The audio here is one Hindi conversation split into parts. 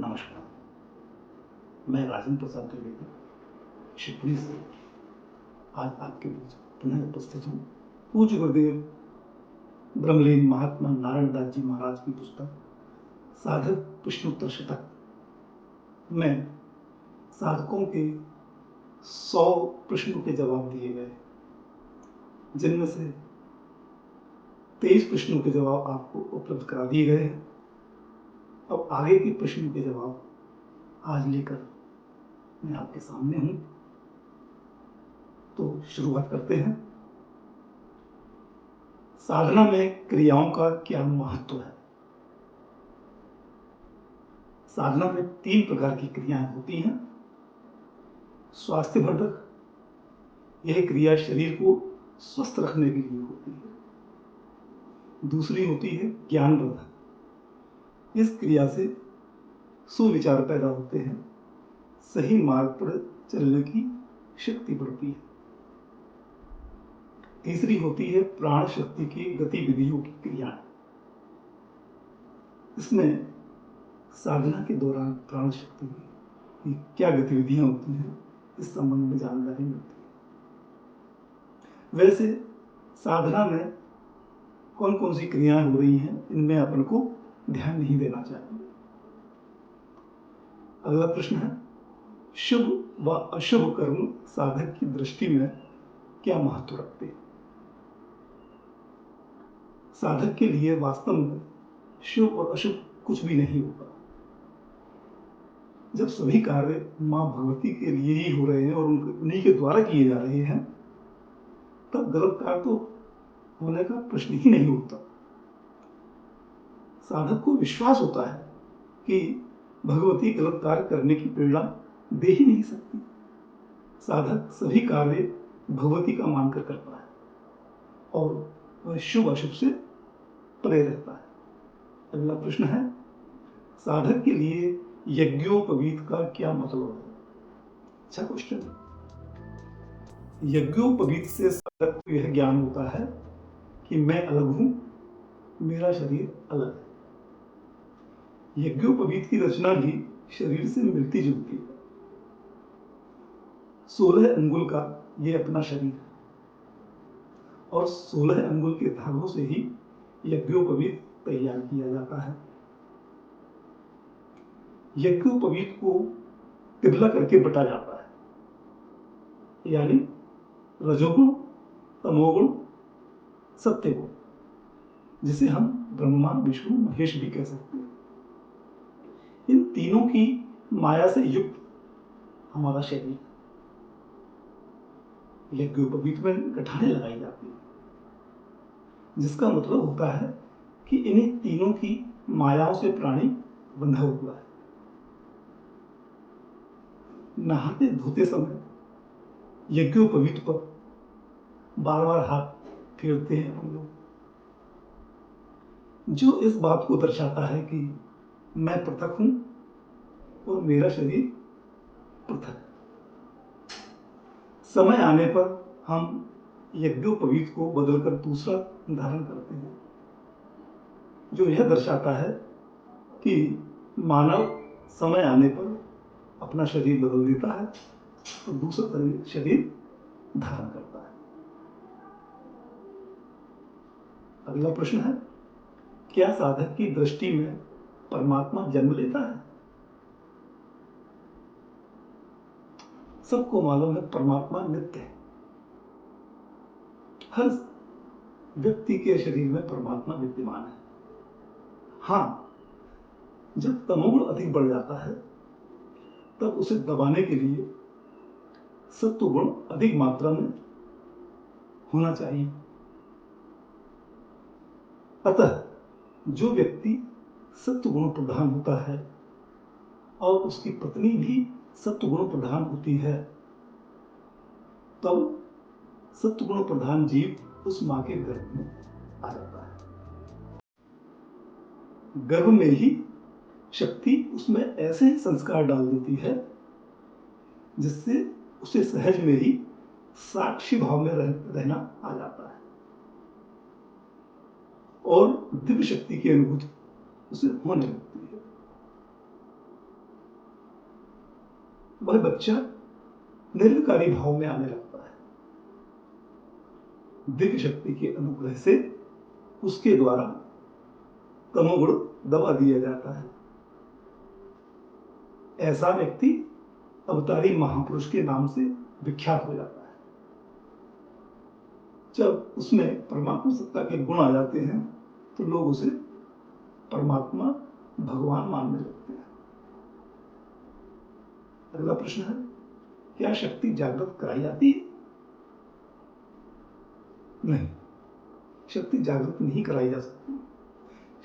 नमस्कार, मैं राजेंद्र प्रसाद द्विवेदी शिवपुरी से आज आपके बीच पुनः उपस्थित हूँ। पूज्य गुरुदेव ब्रह्मलीन महात्मा नारायण दास जी महाराज की पुस्तक साधक प्रश्नोत्तर शतक में साधकों के 100 प्रश्नों के जवाब दिए गए, जिनमें से 23 प्रश्नों के जवाब आपको उपलब्ध करा दिए गए हैं। अब आगे के प्रश्नों के जवाब आज लेकर मैं आपके सामने हूं, तो शुरुआत करते हैं। साधना में क्रियाओं का क्या महत्व है? साधना में 3 प्रकार की क्रियाएं होती हैं। स्वास्थ्यवर्धक, यह क्रिया शरीर को स्वस्थ रखने के लिए होती है। दूसरी होती है ज्ञानवर्धक, इस क्रिया से सुविचार पैदा होते हैं, सही मार्ग पर चलने की शक्ति बढ़ती है। तीसरी होती है प्राण शक्ति की गतिविधियों की क्रियाएं। इसमें साधना के दौरान प्राण शक्ति की क्या गतिविधियां होती हैं, इस संबंध में जानकारी मिलती है। वैसे साधना में कौन कौन सी क्रियाएं हो रही हैं, इनमें अपन को ध्यान नहीं देना चाहिए। अगला प्रश्न है, शुभ व अशुभ कर्म साधक की दृष्टि में क्या महत्व रखते हैं? साधक के लिए वास्तव में शुभ और अशुभ कुछ भी नहीं होता। जब सभी कार्य मां भगवती के लिए ही हो रहे हैं और उन्हीं के द्वारा किए जा रहे हैं, तब गलत कार्य तो होने का प्रश्न ही नहीं होता। साधक को विश्वास होता है कि भगवती गलत कार्य करने की प्रेरणा दे ही नहीं सकती। साधक सभी कार्य भगवती का मानकर करता है और वह शुभ अशुभ से परे रहता है। अगला प्रश्न है, साधक के लिए यज्ञोपवीत का क्या मतलब है? अच्छा क्वेश्चन है। यज्ञोपवीत से साधक को यह ज्ञान होता है कि मैं अलग हूं, मेरा शरीर अलग है। यज्ञोपवीत की रचना भी शरीर से मिलती जुलती है। 16 अंगुल का यह अपना शरीर है और 16 अंगुल के धागों से ही यज्ञोपवीत तैयार किया जाता है। यज्ञोपवीत को तिबला करके बटा जाता है, यानी रजोगुण, तमोगुण, सत्यगुण, जिसे हम ब्रह्मा विष्णु महेश भी कह सकते हैं। इन तीनों की माया से युक्त हमारा शरीर यज्ञोपवीत में गठाने लगाई जाती है, जिसका मतलब होता है कि इन्हीं तीनों की मायाओं से प्राणी बंधा हुआ है। नहाते धोते समय यज्ञोपवीत पर बार बार हाथ फेरते हैं हम लोग, जो इस बात को दर्शाता है कि मैं पृथक हूं और मेरा शरीर पृथक है। समय आने पर हम यज्ञोपवीत को बदलकर दूसरा धारण करते हैं, जो यह दर्शाता है कि मानव समय आने पर अपना शरीर बदल देता है और दूसरा शरीर धारण करता है। अगला प्रश्न है, क्या साधक की दृष्टि में परमात्मा जन्म लेता है? सबको मालूम है परमात्मा नित्य है। हर व्यक्ति के शरीर में परमात्मा विद्यमान है। हाँ, जब तमोगुण अधिक बढ़ जाता है, तब उसे दबाने के लिए सत्वगुण अधिक मात्रा में होना चाहिए। अतः जो व्यक्ति सत्वगुण प्रधान होता है और उसकी पत्नी भी सत्वगुण प्रधान होती है, तब सत्वगुण प्रधान जीव उस मां के गर्भ में आ जाता है। गर्भ में ही शक्ति उसमें ऐसे ही संस्कार डाल देती है जिससे उसे सहज में ही साक्षी भाव में रहना आ जाता है और दिव्य शक्ति की अनुभूति उसे होने लगती है। वह बच्चा निर्विकारी भाव में आने लगता है। दिव्य शक्ति के अनुग्रह से उसके द्वारा तमोगुण दबा दिया जाता है। ऐसा व्यक्ति अवतारी महापुरुष के नाम से विख्यात हो जाता है। जब उसमें परमात्मा सत्ता के गुण आ जाते हैं तो लोग उसे परमात्मा भगवान मानने लगते हैं। अगला प्रश्न है, क्या शक्ति जागृत कराई जाती है? नहीं, शक्ति जागृत नहीं कराई जा सकती।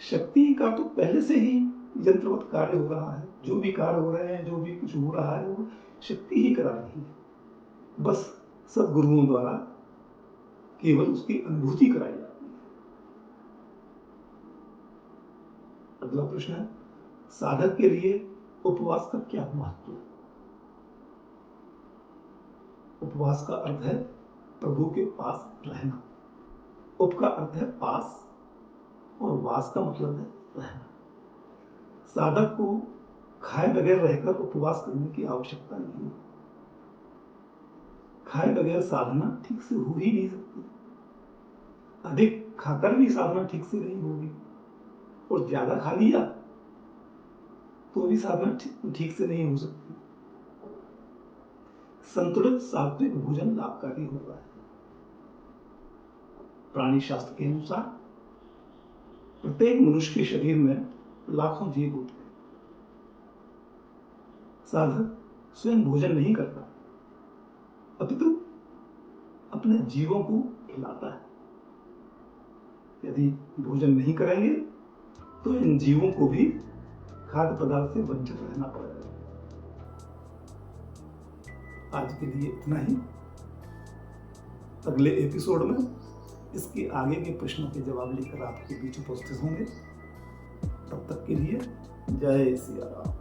शक्ति का तो पहले से ही यंत्रवत कार्य हो रहा है। जो भी कार्य हो रहे हैं, जो भी कुछ हो रहा है, वो शक्ति ही करा रही है। बस सद्गुरुओं द्वारा केवल उसकी अनुभूति कराई जाती है। अगला प्रश्न है, साधक के लिए उपवास का क्या महत्व है? उपवास का अर्थ है प्रभु के पास रहना। उप का अर्थ है पास और वास का मतलब है रहना। साधक को खाए बगैर रहकर उपवास करने की आवश्यकता नहीं है। खाए बगैर साधना ठीक से हो ही नहीं सकती। अधिक खाकर भी साधना ठीक से नहीं होगी, और ज्यादा खा लिया तो भी साधना ठीक से नहीं हो सकती। संतुलित सात्विक भोजन लाभकारी होता है। प्राणी शास्त्र के अनुसार प्रत्येक मनुष्य के शरीर में लाखों जीव होते हैं। साधक स्वयं भोजन नहीं करता, अपितु अपने जीवों को खिलाता है। यदि भोजन नहीं करेंगे तो इन जीवों को भी खाद्य पदार्थ से वंचित रहना पड़ेगा। आज के लिए इतना ही। अगले एपिसोड में इसके आगे के प्रश्नों के जवाब लेकर आपके बीच उपस्थित होंगे। तब तक के लिए जय सिया राम।